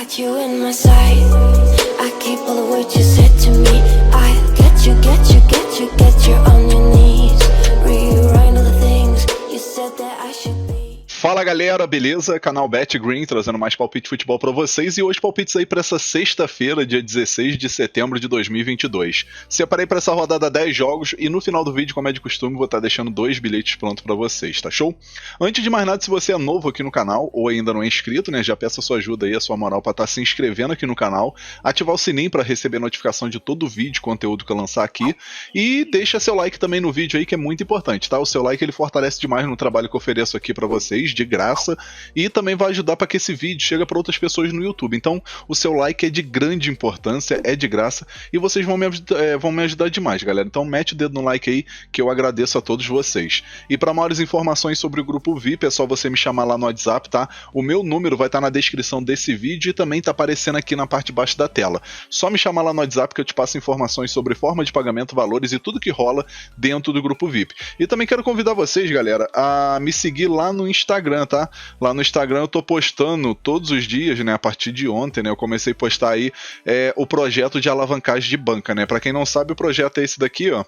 got you in my sight. I keep all the words you said to me. I get you on your knees. Rewrite all the things you said that I should be. Fala galera, beleza? Canal Bet Green trazendo mais palpite de futebol pra vocês e hoje palpites aí pra essa sexta-feira, dia 16 de setembro de 2022. Separei pra essa rodada 10 jogos e no final do vídeo, como é de costume, vou estar deixando 2 bilhetes prontos pra vocês, tá show? Antes de mais nada, se você é novo aqui no canal ou ainda não é inscrito, né, já peço a sua ajuda aí, a sua moral pra estar se inscrevendo aqui no canal, ativar o sininho pra receber notificação de todo vídeo, conteúdo que eu lançar aqui e deixa seu like também no vídeo aí que é muito importante, tá? O seu like ele fortalece demais no trabalho que eu ofereço aqui pra vocês, de graça, e também vai ajudar para que esse vídeo chegue para outras pessoas no YouTube. Então, o seu like é de grande importância, é de graça, e vocês vão me ajudar demais, galera. Então, mete o dedo no like aí, que eu agradeço a todos vocês. E para maiores informações sobre o grupo VIP, é só você me chamar lá no WhatsApp, tá? O meu número vai estar na descrição desse vídeo e também tá aparecendo aqui na parte de baixo da tela. Só me chamar lá no WhatsApp que eu te passo informações sobre forma de pagamento, valores e tudo que rola dentro do grupo VIP. E também quero convidar vocês, galera, a me seguir lá no Instagram, tá? Lá no Instagram eu tô postando todos os dias, né? A partir de ontem, né? Eu comecei a postar aí o projeto de alavancagem de banca, né? Pra quem não sabe, o projeto é esse daqui, ó.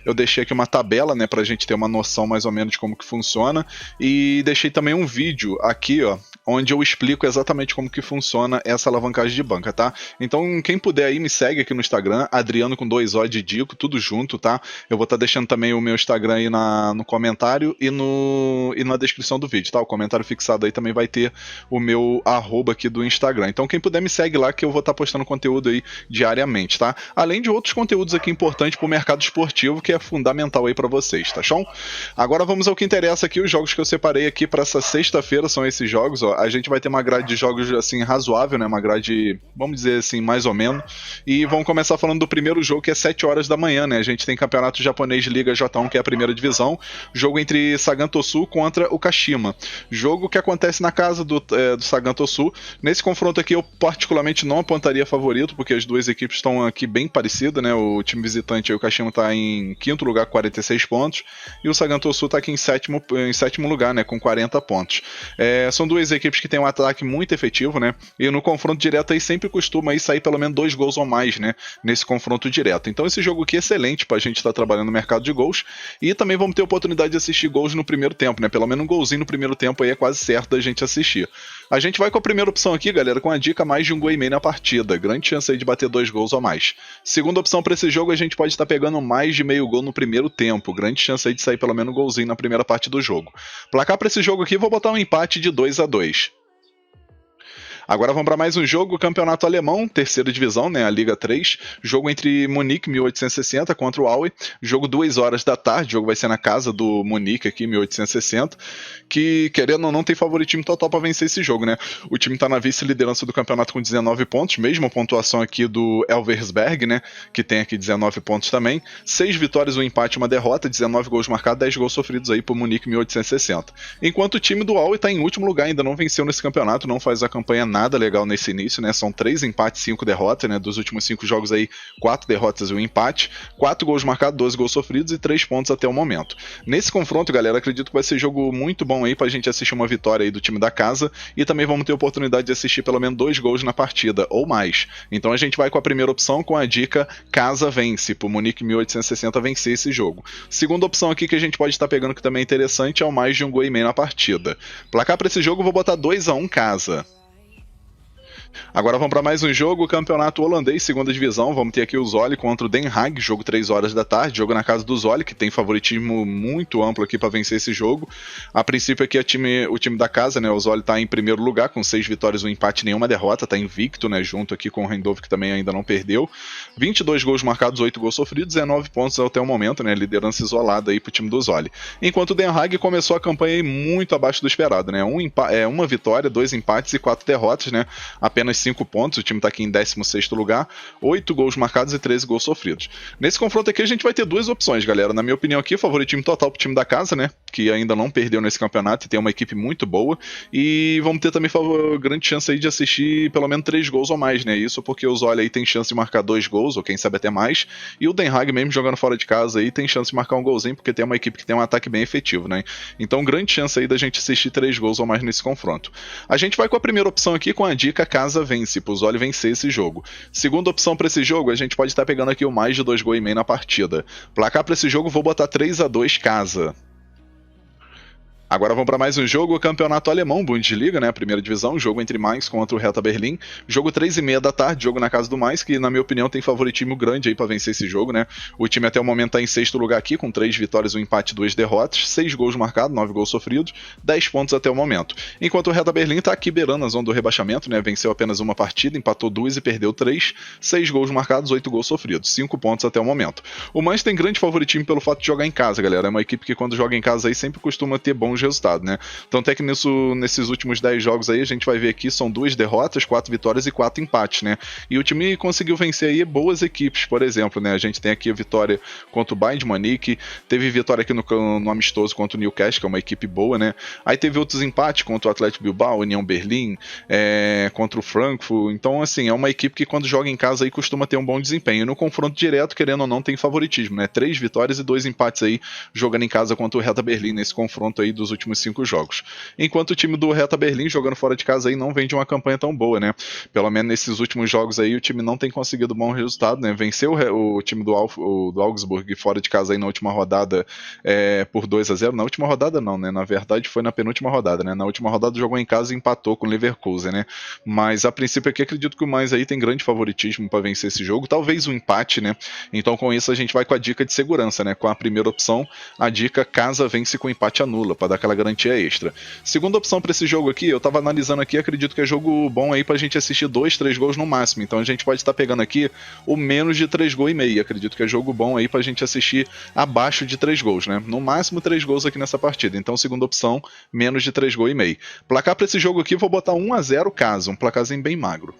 Eu deixei aqui uma tabela, né? Pra gente ter uma noção mais ou menos de como que funciona. E deixei também um vídeo aqui, ó, onde eu explico exatamente como que funciona essa alavancagem de banca, tá? Então, quem puder aí, me segue aqui no Instagram, Adriano com 2 O de Dico, tudo junto, tá? Eu vou estar deixando também o meu Instagram aí no comentário e na descrição do vídeo, tá? O comentário fixado aí também vai ter o meu arroba aqui do Instagram. Então, quem puder me segue lá que eu vou estar postando conteúdo aí diariamente, tá? Além de outros conteúdos aqui importantes pro mercado esportivo, que é fundamental aí pra vocês, tá show? Agora vamos ao que interessa aqui, os jogos que eu separei aqui pra essa sexta-feira são esses jogos, ó. A gente vai ter uma grade de jogos, assim, razoável, né? Uma grade, vamos dizer assim, mais ou menos. E vamos começar falando do primeiro jogo, que é 7 horas da manhã, né? A gente tem campeonato japonês de Liga J1, que é a primeira divisão. Jogo entre Sagan Tosu contra o Kashima. Jogo que acontece na casa do Sagan Tosu. Nesse confronto aqui eu particularmente não apontaria favorito, porque as duas equipes estão aqui bem parecidas, né? O time visitante, o Kashima está em quinto lugar com 46 pontos e o Sagan Tosu está aqui em sétimo lugar, né? Com 40 pontos. São duas equipes que têm um ataque muito efetivo, né? E no confronto direto aí sempre costuma aí sair pelo menos 2 gols ou mais, né? Nesse confronto direto. Então esse jogo aqui é excelente para a gente estar trabalhando no mercado de gols e também vamos ter oportunidade de assistir gols no primeiro tempo, né? Pelo menos um golzinho no primeiro tempo aí é quase certo da gente assistir. A gente vai com a primeira opção aqui, galera, com a dica mais de um gol e meio na partida. Grande chance aí de bater 2 gols ou mais. Segunda opção para esse jogo, a gente pode estar pegando mais de meio gol no primeiro tempo. Grande chance aí de sair pelo menos um golzinho na primeira parte do jogo. Placar para esse jogo aqui, vou botar um empate de 2-2. Agora vamos para mais um jogo, Campeonato Alemão, terceira divisão, né, a Liga 3, jogo entre Munique 1860 contra o Aue, jogo 2 horas da tarde, o jogo vai ser na casa do Munique aqui, 1860, que querendo ou não tem favoritismo total para vencer esse jogo, né, o time está na vice-liderança do campeonato com 19 pontos, mesma pontuação aqui do Elversberg, né, que tem aqui 19 pontos também, 6 vitórias, um empate e uma derrota, 19 gols marcados, 10 gols sofridos aí por Munique 1860, enquanto o time do Aue está em último lugar, ainda não venceu nesse campeonato, não faz a campanha nada legal nesse início, né? São 3 empates e 5 derrotas, né? Dos últimos 5 jogos aí, 4 derrotas e um empate, 4 gols marcados, 12 gols sofridos e 3 pontos até o momento. Nesse confronto, galera, acredito que vai ser jogo muito bom aí pra gente assistir uma vitória aí do time da casa e também vamos ter oportunidade de assistir pelo menos 2 gols na partida, ou mais. Então a gente vai com a primeira opção com a dica casa vence, pro Munique 1860 vencer esse jogo. Segunda opção aqui que a gente pode estar pegando que também é interessante é o mais de um gol e meio na partida. Placar pra esse jogo eu vou botar 2-1 casa. Agora vamos para mais um jogo, campeonato holandês, segunda divisão, vamos ter aqui o Zwolle contra o Den Haag, jogo 3 horas da tarde, jogo na casa do Zwolle, que tem favoritismo muito amplo aqui para vencer esse jogo. A princípio aqui o time da casa, né, o Zwolle está em primeiro lugar, com 6 vitórias, um empate e nenhuma derrota, está invicto, né, junto aqui com o Rendov, que também ainda não perdeu. 22 gols marcados, 8 gols sofridos, 19 pontos até o momento, né, liderança isolada aí pro time do Zwolle. Enquanto o Den Haag começou a campanha aí muito abaixo do esperado, né, uma vitória, 2 empates e 4 derrotas, né, apenas 5 pontos, o time está aqui em 16º lugar, 8 gols marcados e 13 gols sofridos. Nesse confronto aqui a gente vai ter 2 opções, galera. Na minha opinião aqui, favoritismo total pro time da casa, né, que ainda não perdeu nesse campeonato e tem uma equipe muito boa, e vamos ter também grande chance aí de assistir pelo menos 3 gols ou mais, né, isso porque o Zwolle aí tem chance de marcar 2 gols, ou quem sabe até mais, e o Den Haag mesmo jogando fora de casa aí tem chance de marcar um golzinho, porque tem uma equipe que tem um ataque bem efetivo, né, então grande chance aí da gente assistir 3 gols ou mais nesse confronto. A gente vai com a primeira opção aqui com a dica casa vence vence, Pozzoli vencer esse jogo. Segunda opção para esse jogo, a gente pode estar pegando aqui o mais de 2,5 gols na partida. Placar para esse jogo, vou botar 3-2 casa. Agora vamos para mais um jogo, o campeonato alemão, Bundesliga, né, a primeira divisão, jogo entre Mainz contra o Hertha Berlim, jogo 3h30 da tarde, jogo na casa do Mainz, que na minha opinião tem favoritismo grande aí para vencer esse jogo, né, o time até o momento está em sexto lugar aqui, com 3 vitórias, 1 empate, 2 derrotas, 6 gols marcados, 9 gols sofridos, 10 pontos até o momento, enquanto o Hertha Berlim está aqui beirando a zona do rebaixamento, né, venceu apenas uma partida, empatou 2 e perdeu 3, 6 gols marcados, 8 gols sofridos, 5 pontos até o momento. O Mainz tem grande favoritismo pelo fato de jogar em casa, galera, é uma equipe que quando joga em casa aí sempre costuma ter bons resultados, né. Então até que nesses últimos 10 jogos aí, a gente vai ver aqui, são 2 derrotas, 4 vitórias e 4 empates, né? E o time conseguiu vencer aí boas equipes, por exemplo, né? A gente tem aqui a vitória contra o Bayern de Munique, teve vitória aqui no amistoso contra o Newcastle, que é uma equipe boa, né? Aí teve outros empates contra o Atlético Bilbao, União Berlim, contra o Frankfurt. Então, assim, é uma equipe que quando joga em casa aí costuma ter um bom desempenho. E no confronto direto, querendo ou não, tem favoritismo, né? 3 vitórias e 2 empates aí, jogando em casa contra o Hertha Berlim nesse confronto aí dos últimos 5 jogos. Enquanto o time do Hertha Berlim, jogando fora de casa aí, não vem de uma campanha tão boa, né? Pelo menos nesses últimos jogos aí, o time não tem conseguido bom resultado, né? Venceu o time do Augsburg fora de casa aí na última rodada por 2-0. Na última rodada não, né? Na verdade foi na penúltima rodada, né? Na última rodada jogou em casa e empatou com o Leverkusen, né? Mas a princípio aqui acredito que o Mainz aí tem grande favoritismo para vencer esse jogo, talvez um empate, né? Então com isso a gente vai com a dica de segurança, né? Com a primeira opção, a dica casa vence com empate anula, para dar aquela garantia extra. Segunda opção para esse jogo aqui, eu tava analisando aqui, acredito que é jogo bom aí pra gente assistir 2, 3 gols no máximo, então a gente pode estar pegando aqui o menos de 3,5 gols, acredito que é jogo bom aí pra gente assistir abaixo de 3 gols, né, no máximo 3 gols aqui nessa partida, então segunda opção, menos de 3,5 gols. Placar para esse jogo aqui, vou botar 1-0 casa, um placarzinho bem magro.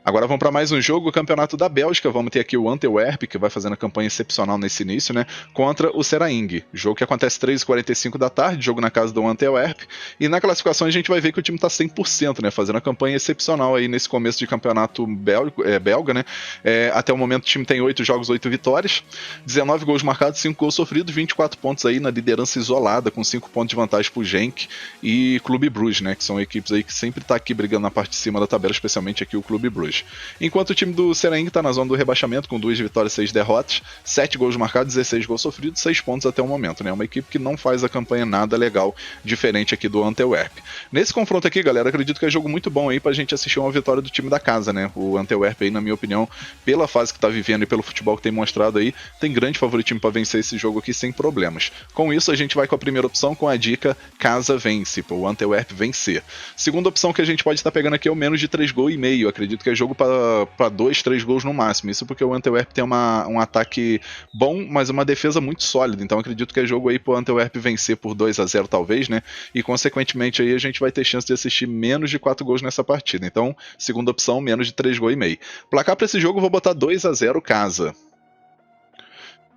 Agora vamos para mais um jogo, o Campeonato da Bélgica, vamos ter aqui o Antwerp, que vai fazendo a campanha excepcional nesse início, né, contra o Seraing, jogo que acontece 3h45 da tarde, jogo na casa do Antwerp, e na classificação a gente vai ver que o time está 100%, né, fazendo a campanha excepcional aí nesse começo de campeonato belga, né, até o momento o time tem 8 jogos, 8 vitórias, 19 gols marcados, 5 gols sofridos, 24 pontos aí na liderança isolada, com 5 pontos de vantagem pro Genk e Clube Bruges, né, que são equipes aí que sempre tá aqui brigando na parte de cima da tabela, especialmente aqui o Clube Bruges. Enquanto o time do Seraing está na zona do rebaixamento com 2 vitórias e 6 derrotas, 7 gols marcados, 16 gols sofridos, 6 pontos até o momento, né? Uma equipe que não faz a campanha nada legal, diferente aqui do Antwerp. Nesse confronto aqui, galera, acredito que é jogo muito bom aí pra gente assistir uma vitória do time da casa, né? O Antwerp aí, na minha opinião, pela fase que tá vivendo e pelo futebol que tem mostrado aí, tem grande favoritismo para vencer esse jogo aqui sem problemas. Com isso, a gente vai com a primeira opção com a dica casa vence, o Antwerp vencer. Segunda opção que a gente pode estar pegando aqui é o menos de 3,5 gols, acredito que é jogo para 2, 3 gols no máximo. Isso porque o Antwerp tem um ataque bom, mas uma defesa muito sólida. Então acredito que é jogo aí pro Antwerp vencer por 2-0 talvez, né? E consequentemente aí a gente vai ter chance de assistir menos de 4 gols nessa partida. Então, segunda opção, menos de 3,5 gols. Placar para esse jogo, eu vou botar 2-0 casa.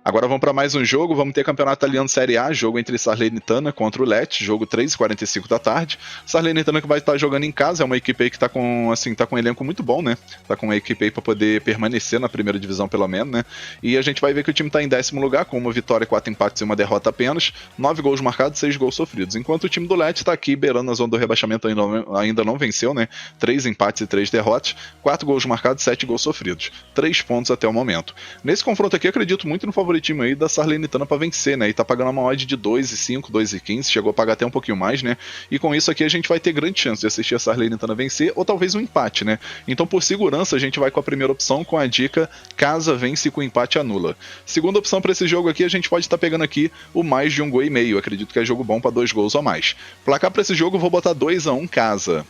Agora vamos para mais um jogo, vamos ter Campeonato Italiano Série A, jogo entre Salernitana contra o Lecce, jogo 3h45 da tarde. Salernitana que vai estar jogando em casa, é uma equipe aí que tá com um elenco muito bom, né? Tá com uma equipe aí para poder permanecer na primeira divisão pelo menos, né? E a gente vai ver que o time tá em 10º lugar, com uma vitória, 4 empates e uma derrota apenas, 9 gols marcados, 6 gols sofridos. Enquanto o time do Lecce tá aqui beirando a zona do rebaixamento, ainda não venceu, né? 3 empates e 3 derrotas, 4 gols marcados, 7 gols sofridos. 3 pontos até o momento. Nesse confronto aqui, acredito muito no favoritismo aí da Salernitana para vencer, né? E tá pagando uma odd de 2,5, 2,15, chegou a pagar até um pouquinho mais, né? E com isso aqui a gente vai ter grande chance de assistir a Salernitana vencer ou talvez um empate, né? Então por segurança a gente vai com a primeira opção com a dica casa vence com empate anula. Segunda opção para esse jogo aqui a gente pode estar pegando aqui o mais de 1,5 gols, acredito que é jogo bom para 2 gols ou mais. Placar para esse jogo eu vou botar 2-1 casa.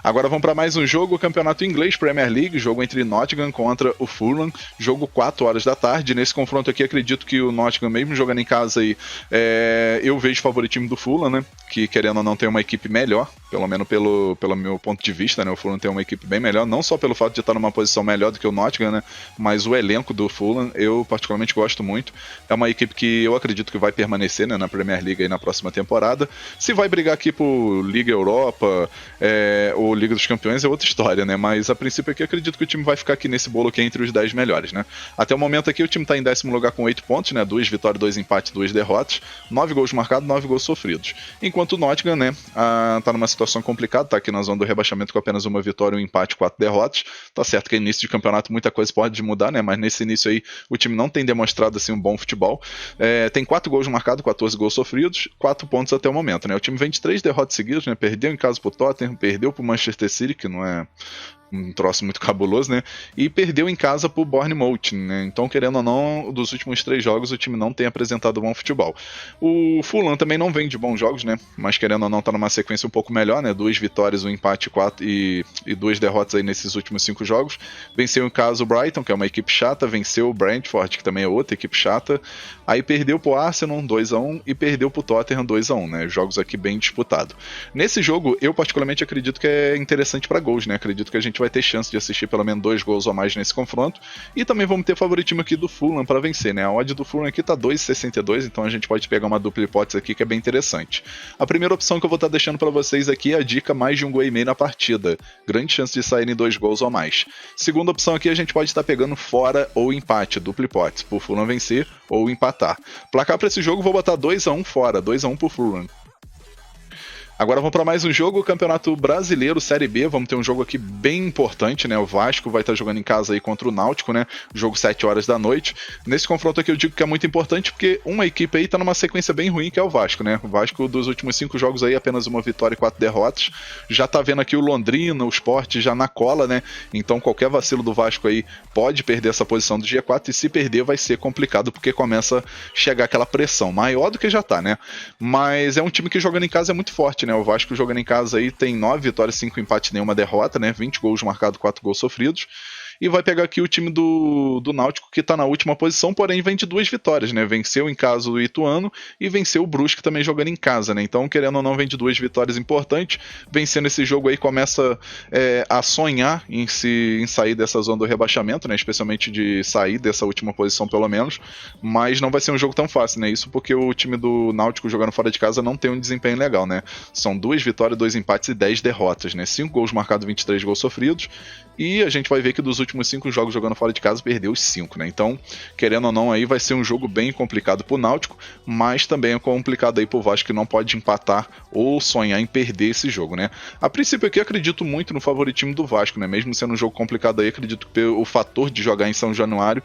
Agora vamos para mais um jogo, o Campeonato Inglês Premier League, jogo entre Nottingham contra o Fulham, jogo 4 horas da tarde. Nesse confronto aqui acredito que o Nottingham, mesmo jogando em casa aí, eu vejo favoritismo do Fulham, né? Que querendo ou não tem uma equipe melhor, pelo menos pelo meu ponto de vista, né? O Fulham tem uma equipe bem melhor, não só pelo fato de estar numa posição melhor do que o Nottingham, né? Mas o elenco do Fulham eu particularmente gosto muito. É uma equipe que eu acredito que vai permanecer, né, na Premier League aí na próxima temporada. Se vai brigar aqui por Liga Europa ou for Liga dos Campeões é outra história, né? Mas a princípio aqui acredito que o time vai ficar aqui nesse bolo aqui entre os 10 melhores, né? Até o momento aqui o time tá em 10º lugar com 8 pontos, né? 2 vitórias, 2 empates, 2 derrotas, 9 gols marcados, 9 gols sofridos. Enquanto o Nottingham, né, tá numa situação complicada, tá aqui na zona do rebaixamento com apenas uma vitória, um empate, 4 derrotas. Tá certo que é início de campeonato muita coisa pode mudar, né? Mas nesse início aí o time não tem demonstrado assim um bom futebol. Tem 4 gols marcados, 14 gols sofridos, 4 pontos até o momento, né? O time vem de 3 derrotas seguidas, né? Perdeu em casa pro Tottenham, perdeu pro Manchester City, que não é um troço muito cabuloso, né? E perdeu em casa pro Bournemouth, né? Então, querendo ou não, dos últimos 3 jogos o time não tem apresentado bom futebol. O Fulham também não vem de bons jogos, né? Mas querendo ou não, tá numa sequência um pouco melhor, né? 2 vitórias, um empate, 4 e 2 derrotas aí nesses últimos 5 jogos. Venceu em casa o Brighton, que é uma equipe chata, venceu o Brentford, que também é outra equipe chata. Aí perdeu pro Arsenal 2-1 e perdeu pro Tottenham 2-1, né? Jogos aqui bem disputados. Nesse jogo, eu particularmente acredito que é interessante para gols, né? Acredito que a gente vai ter chance de assistir pelo menos 2 gols ou mais nesse confronto. E também vamos ter favoritismo aqui do Fulham para vencer, né? A odd do Fulham aqui tá 2,62, então a gente pode pegar uma dupla hipótese aqui que é bem interessante. A primeira opção que eu vou estar deixando para vocês aqui é a dica mais de 1,5 gols na partida. Grande chance de saírem 2 gols ou mais. Segunda opção aqui a gente pode estar pegando fora ou empate, dupla hipótese, por Fulham vencer ou empatar. Placar para esse jogo vou botar 2-1 fora, 2-1 pro Fulham. Agora vamos para mais um jogo, o Campeonato Brasileiro, Série B. Vamos ter um jogo aqui bem importante, né? O Vasco vai estar jogando em casa aí contra o Náutico, né? Jogo 7 horas da noite. Nesse confronto aqui eu digo que é muito importante porque uma equipe aí tá numa sequência bem ruim, que é o Vasco, né? O Vasco dos últimos 5 jogos aí, apenas uma vitória e 4 derrotas. Já tá vendo aqui o Londrina, o Sport já na cola, né? Então qualquer vacilo do Vasco aí pode perder essa posição do G4 e se perder vai ser complicado porque começa a chegar aquela pressão maior do que já tá, né? Mas é um time que jogando em casa é muito forte, né? O Vasco jogando em casa aí tem 9 vitórias, 5 empates, nenhuma derrota, né? 20 gols marcados, 4 gols sofridos. E vai pegar aqui o time do Náutico, que está na última posição, porém vem de 2 vitórias, né? Venceu em casa o Ituano e venceu o Brusque também jogando em casa, né? Então, querendo ou não, vem de 2 vitórias importantes. Vencendo esse jogo aí, começa a sonhar em sair dessa zona do rebaixamento, né? Especialmente de sair dessa última posição, pelo menos. Mas não vai ser um jogo tão fácil, né? Isso porque o time do Náutico jogando fora de casa não tem um desempenho legal, né? São 2 vitórias, 2 empates e 10 derrotas, né? 5 gols marcados, 23 gols sofridos. E a gente vai ver que dos últimos 5 jogos jogando fora de casa, perdeu os 5, né? Então, querendo ou não, aí vai ser um jogo bem complicado pro Náutico, mas também é complicado aí pro Vasco, que não pode empatar ou sonhar em perder esse jogo, né? A princípio aqui, acredito muito no favoritismo do Vasco, né? Mesmo sendo um jogo complicado aí, acredito que o fator de jogar em São Januário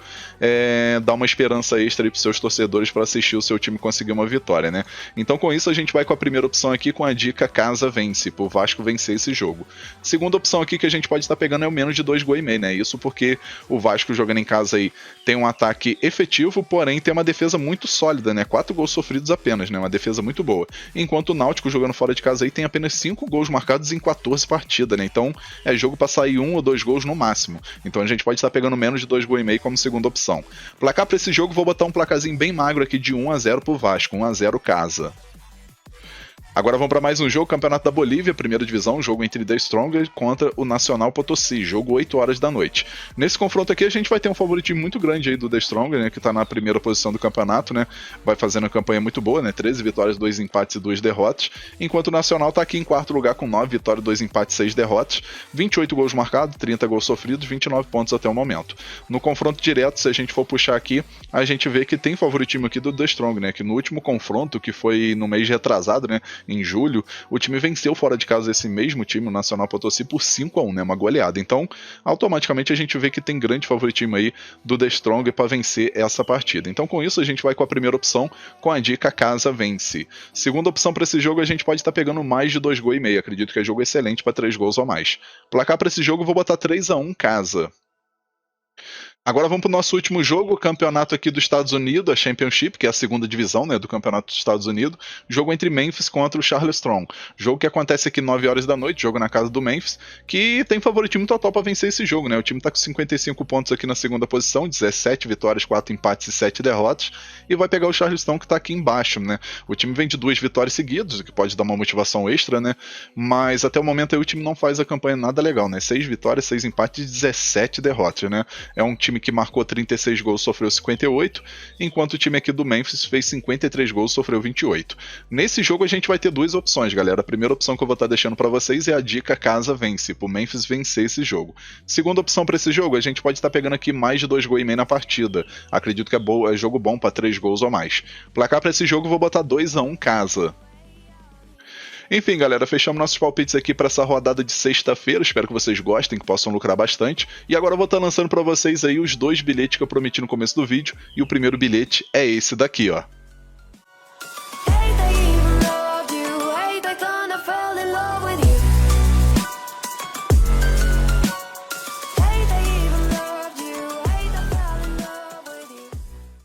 dá uma esperança extra aí pros seus torcedores para assistir o seu time conseguir uma vitória, né? Então, com isso, a gente vai com a primeira opção aqui, com a dica Casa Vence, pro Vasco vencer esse jogo. Segunda opção aqui que a gente pode estar pegando é o menos de 2,5 gols, né? Isso porque o Vasco jogando em casa aí tem um ataque efetivo, porém tem uma defesa muito sólida, né? 4 gols sofridos apenas, né? Uma defesa muito boa. Enquanto o Náutico jogando fora de casa aí tem apenas 5 gols marcados em 14 partidas, né? Então é jogo para sair 1 ou 2 gols no máximo. Então a gente pode estar pegando menos de 2,5 gols como segunda opção. Placar para esse jogo, vou botar um placarzinho bem magro aqui de 1-0 pro Vasco, 1-0 casa. Agora vamos para mais um jogo, Campeonato da Bolívia, primeira divisão, jogo entre The Strongest contra o Nacional Potosí, jogo 8 horas da noite. Nesse confronto aqui a gente vai ter um favoritismo muito grande aí do The Strongest, né, que está na primeira posição do campeonato, né, vai fazendo uma campanha muito boa, né, 13 vitórias, 2 empates e 2 derrotas, enquanto o Nacional está aqui em quarto lugar com 9 vitórias, 2 empates e 6 derrotas, 28 gols marcados, 30 gols sofridos, 29 pontos até o momento. No confronto direto, se a gente for puxar aqui, a gente vê que tem favoritismo aqui do The Strongest, né, que no último confronto, que foi no mês retrasado, né, em julho, o time venceu fora de casa esse mesmo time, o Nacional Potosí, por 5-1, né, uma goleada. Então, automaticamente a gente vê que tem grande favoritismo aí do The Strong para vencer essa partida. Então, com isso, a gente vai com a primeira opção, com a dica Casa Vence. Segunda opção para esse jogo, a gente pode estar pegando mais de 2,5 gols. Acredito que é jogo excelente para 3 gols ou mais. Placar para esse jogo, eu vou botar 3-1 Casa. Agora vamos para o nosso último jogo, o campeonato aqui dos Estados Unidos, a Championship, que é a segunda divisão, né, do campeonato dos Estados Unidos. Jogo entre Memphis contra o Charleston. Jogo que acontece aqui 9 horas da noite, jogo na casa do Memphis, que tem favoritismo total para vencer esse jogo, né? O time está com 55 pontos aqui na segunda posição, 17 vitórias, 4 empates e 7 derrotas, e vai pegar o Charleston que está aqui embaixo, né? O time vem de 2 vitórias seguidas, o que pode dar uma motivação extra, né? Mas até o momento aí o time não faz a campanha nada legal, né? 6 vitórias, 6 empates e 17 derrotas, né? É um time time que marcou 36 gols sofreu 58, enquanto o time aqui do Memphis fez 53 gols sofreu 28. Nesse jogo a gente vai ter duas opções, galera. A primeira opção que eu vou estar deixando para vocês é a dica casa vence, pro Memphis vencer esse jogo. Segunda opção para esse jogo, a gente pode estar pegando aqui mais de 2 gols e meio na partida. Acredito que é jogo bom para 3 gols ou mais. Placar para esse jogo eu vou botar 2-1 casa. Enfim, galera, fechamos nossos palpites aqui para essa rodada de sexta-feira. Espero que vocês gostem, que possam lucrar bastante. E agora eu vou estar lançando para vocês aí os 2 bilhetes que eu prometi no começo do vídeo. E o primeiro bilhete é esse daqui, ó.